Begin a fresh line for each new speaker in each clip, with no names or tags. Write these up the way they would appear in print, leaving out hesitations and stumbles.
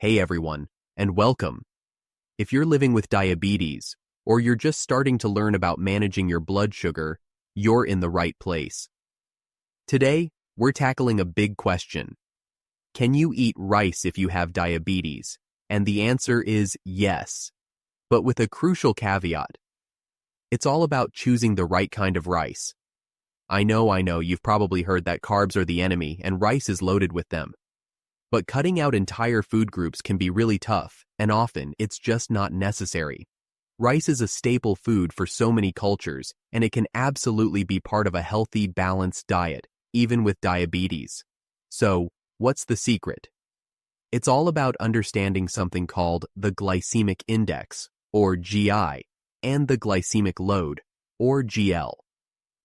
Hey everyone, and welcome. If you're living with diabetes, or you're just starting to learn about managing your blood sugar, you're in the right place. Today, we're tackling a big question. Can you eat rice if you have diabetes? And the answer is yes, but with a crucial caveat. It's all about choosing the right kind of rice. I know, you've probably heard that carbs are the enemy and rice is loaded with them. But cutting out entire food groups can be really tough, and often it's just not necessary. Rice is a staple food for so many cultures, and it can absolutely be part of a healthy, balanced diet, even with diabetes. So, what's the secret? It's all about understanding something called the glycemic index, or GI, and the glycemic load, or GL.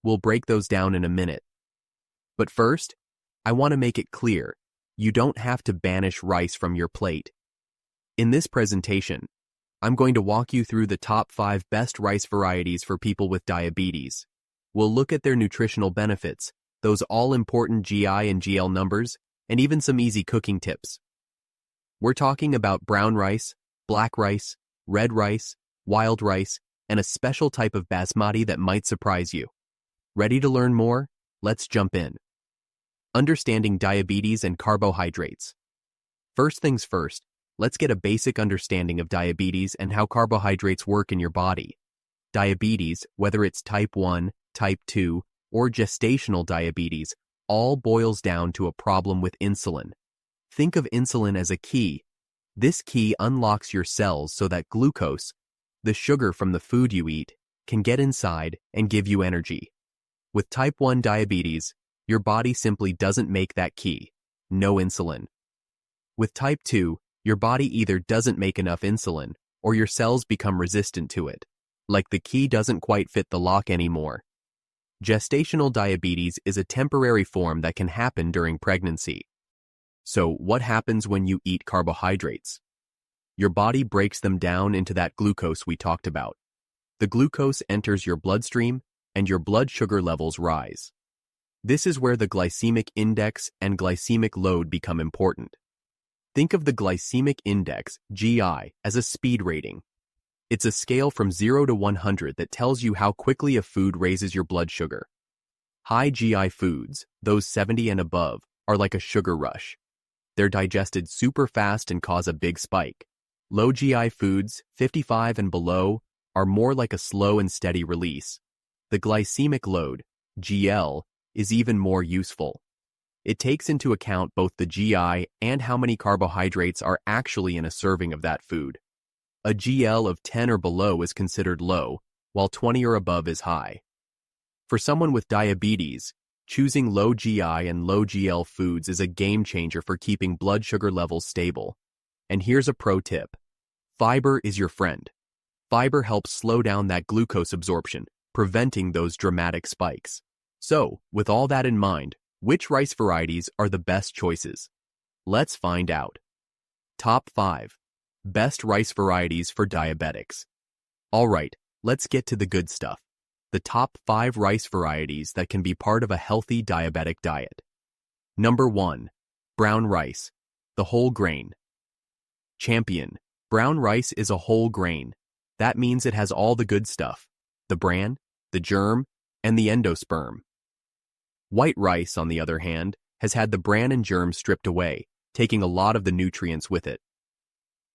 We'll break those down in a minute. But first, I want to make it clear, you don't have to banish rice from your plate. In this presentation, I'm going to walk you through the top 5 best rice varieties for people with diabetes. We'll look at their nutritional benefits, those all-important GI and GL numbers, and even some easy cooking tips. We're talking about brown rice, black rice, red rice, wild rice, and a special type of basmati that might surprise you. Ready to learn more? Let's jump in. Understanding diabetes and carbohydrates. First things first, let's get a basic understanding of diabetes and how carbohydrates work in your body. Diabetes, whether it's type 1, type 2, or gestational diabetes, all boils down to a problem with insulin. Think of insulin as a key. This key unlocks your cells so that glucose, the sugar from the food you eat, can get inside and give you energy. With type 1 diabetes, your body simply doesn't make that key. No insulin. With type 2, your body either doesn't make enough insulin, or your cells become resistant to it. Like the key doesn't quite fit the lock anymore. Gestational diabetes is a temporary form that can happen during pregnancy. So, what happens when you eat carbohydrates? Your body breaks them down into that glucose we talked about. The glucose enters your bloodstream, and your blood sugar levels rise. This is where the glycemic index and glycemic load become important. Think of the glycemic index, GI, as a speed rating. It's a scale from 0 to 100 that tells you how quickly a food raises your blood sugar. High GI foods, those 70 and above, are like a sugar rush. They're digested super fast and cause a big spike. Low GI foods, 55 and below, are more like a slow and steady release. The glycemic load, GL, is even more useful. It takes into account both the GI and how many carbohydrates are actually in a serving of that food. A GL of 10 or below is considered low, while 20 or above is high. For someone with diabetes, choosing low GI and low GL foods is a game changer for keeping blood sugar levels stable. And here's a pro tip. Fiber is your friend. Fiber helps slow down that glucose absorption, preventing those dramatic spikes. So, with all that in mind, which rice varieties are the best choices? Let's find out. Top 5. Best rice varieties for diabetics. Alright, let's get to the good stuff. The top 5 rice varieties that can be part of a healthy diabetic diet. Number 1. Brown rice, the whole grain. Champion. Brown rice is a whole grain. That means it has all the good stuff. The bran, the germ, and the endosperm. White rice, on the other hand, has had the bran and germ stripped away, taking a lot of the nutrients with it.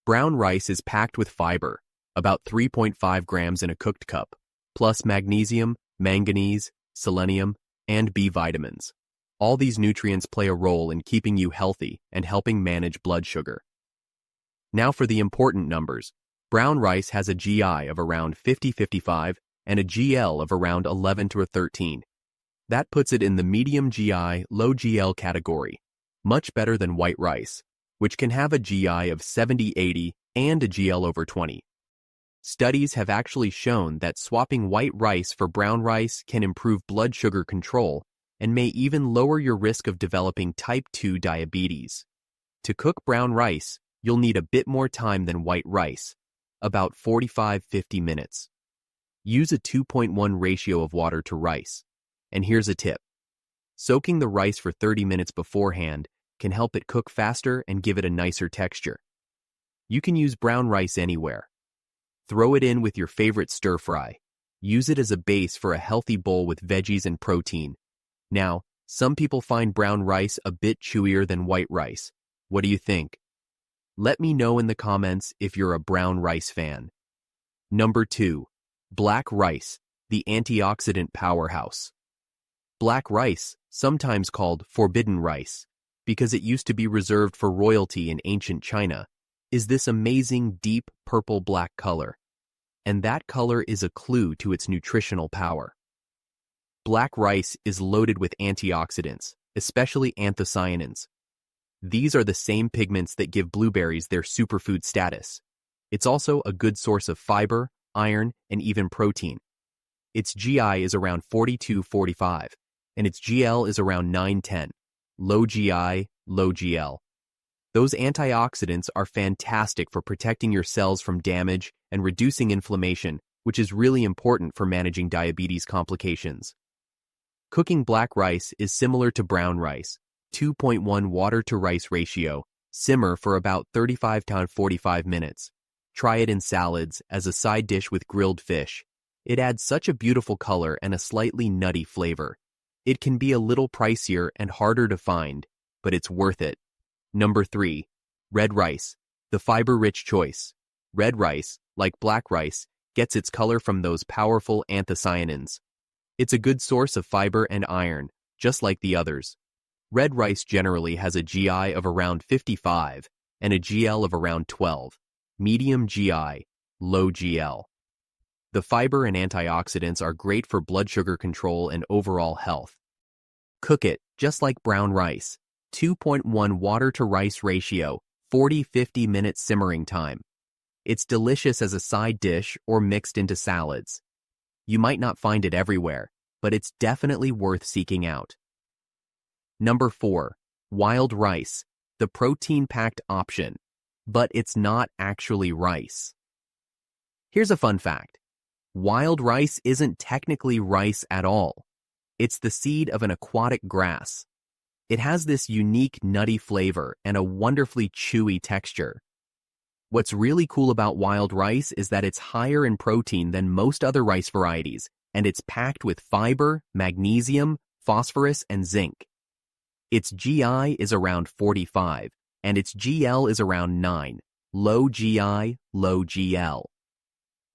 Brown rice is packed with fiber, about 3.5 grams in a cooked cup, plus magnesium, manganese, selenium, and B vitamins. All these nutrients play a role in keeping you healthy and helping manage blood sugar. Now for the important numbers. Brown rice has a GI of around 50-55 and a GL of around 11 to 13. That puts it in the medium GI, low GL category, much better than white rice, which can have a GI of 70-80 and a GL over 20. Studies have actually shown that swapping white rice for brown rice can improve blood sugar control and may even lower your risk of developing type 2 diabetes. To cook brown rice, you'll need a bit more time than white rice, about 45-50 minutes. Use a 2.1 ratio of water to rice. And here's a tip. Soaking the rice for 30 minutes beforehand can help it cook faster and give it a nicer texture. You can use brown rice anywhere. Throw it in with your favorite stir-fry. Use it as a base for a healthy bowl with veggies and protein. Now, some people find brown rice a bit chewier than white rice. What do you think? Let me know in the comments if you're a brown rice fan. Number 2. Black rice, the antioxidant powerhouse. Black rice, sometimes called forbidden rice, because it used to be reserved for royalty in ancient China, is this amazing deep purple-black color. And that color is a clue to its nutritional power. Black rice is loaded with antioxidants, especially anthocyanins. These are the same pigments that give blueberries their superfood status. It's also a good source of fiber, iron, and even protein. Its GI is around 42-45, and its GL is around 9-10. Low GI, low GL. Those antioxidants are fantastic for protecting your cells from damage and reducing inflammation, which is really important for managing diabetes complications. Cooking black rice is similar to brown rice. 2.1 water to rice ratio. Simmer for about 35 to 45 minutes. Try it in salads as a side dish with grilled fish. It adds such a beautiful color and a slightly nutty flavor. It can be a little pricier and harder to find, but it's worth it. Number 3. Red rice, the fiber-rich choice. Red rice, like black rice, gets its color from those powerful anthocyanins. It's a good source of fiber and iron, just like the others. Red rice generally has a GI of around 55 and a GL of around 12, medium GI, low GL. The fiber and antioxidants are great for blood sugar control and overall health. Cook it just like brown rice. 2.1 water to rice ratio, 40-50 minutes simmering time. It's delicious as a side dish or mixed into salads. You might not find it everywhere, but it's definitely worth seeking out. Number 4. Wild rice, the protein-packed option, but it's not actually rice. Here's a fun fact. Wild rice isn't technically rice at all. It's the seed of an aquatic grass. It has this unique nutty flavor and a wonderfully chewy texture. What's really cool about wild rice is that it's higher in protein than most other rice varieties, and it's packed with fiber, magnesium, phosphorus, and zinc. Its GI is around 45, and its GL is around 9, low GI, low GL.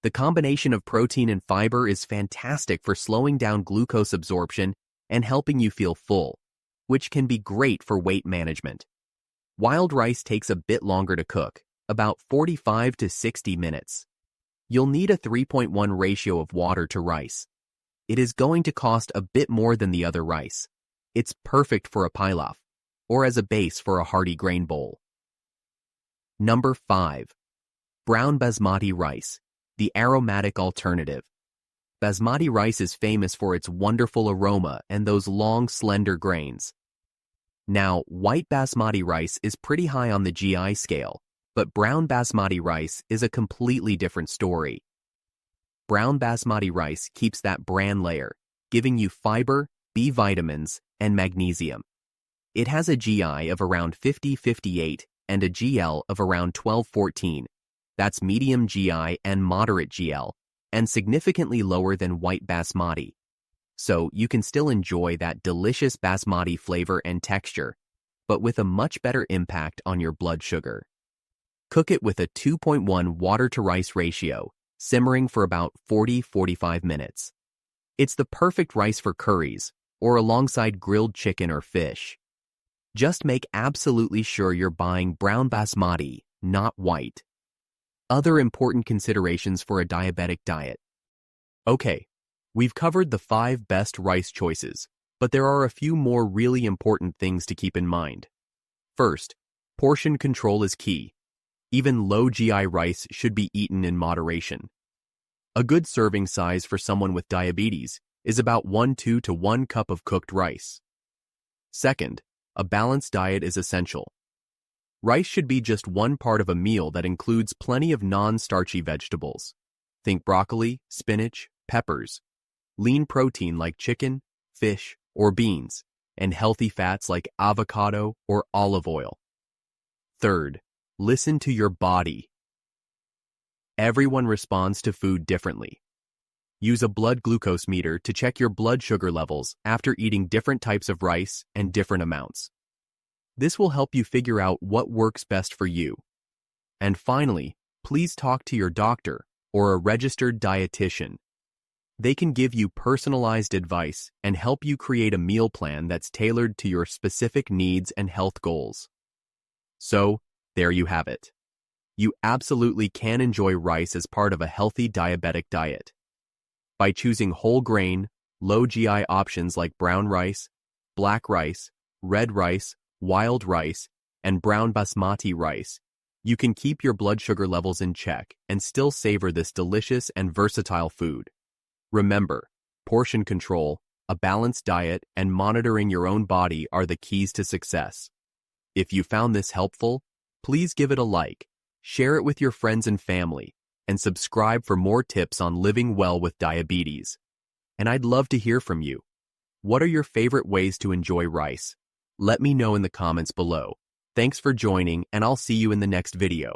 The combination of protein and fiber is fantastic for slowing down glucose absorption and helping you feel full, which can be great for weight management. Wild rice takes a bit longer to cook, about 45 to 60 minutes. You'll need a 3.1 ratio of water to rice. It is going to cost a bit more than the other rice. It's perfect for a pilaf, or as a base for a hearty grain bowl. Number 5. Brown basmati rice, the aromatic alternative. Basmati rice is famous for its wonderful aroma and those long, slender grains. Now, white basmati rice is pretty high on the GI scale, but brown basmati rice is a completely different story. Brown basmati rice keeps that bran layer, giving you fiber, B vitamins, and magnesium. It has a GI of around 50-58 and a GL of around 12-14. That's medium GI and moderate GL, and significantly lower than white basmati. So you can still enjoy that delicious basmati flavor and texture, but with a much better impact on your blood sugar. Cook it with a 2.1 water to rice ratio, simmering for about 40-45 minutes. It's the perfect rice for curries, or alongside grilled chicken or fish. Just make absolutely sure you're buying brown basmati, not white. Other important considerations for a diabetic diet. Okay, we've covered the 5 best rice choices, but there are a few more really important things to keep in mind. First, portion control is key. Even low GI rice should be eaten in moderation. A good serving size for someone with diabetes is about 1/2 to 1 cup of cooked rice. Second, a balanced diet is essential. Rice should be just one part of a meal that includes plenty of non-starchy vegetables. Think broccoli, spinach, peppers, lean protein like chicken, fish, or beans, and healthy fats like avocado or olive oil. Third, listen to your body. Everyone responds to food differently. Use a blood glucose meter to check your blood sugar levels after eating different types of rice and different amounts. This will help you figure out what works best for you. And finally, please talk to your doctor or a registered dietitian. They can give you personalized advice and help you create a meal plan that's tailored to your specific needs and health goals. So, there you have it. You absolutely can enjoy rice as part of a healthy diabetic diet. By choosing whole grain, low GI options like brown rice, black rice, red rice, wild rice, and brown basmati rice, you can keep your blood sugar levels in check and still savor this delicious and versatile food. Remember, portion control, a balanced diet, and monitoring your own body are the keys to success. If you found this helpful, please give it a like, share it with your friends and family, and subscribe for more tips on living well with diabetes. And I'd love to hear from you. What are your favorite ways to enjoy rice? Let me know in the comments below. Thanks for joining, and I'll see you in the next video.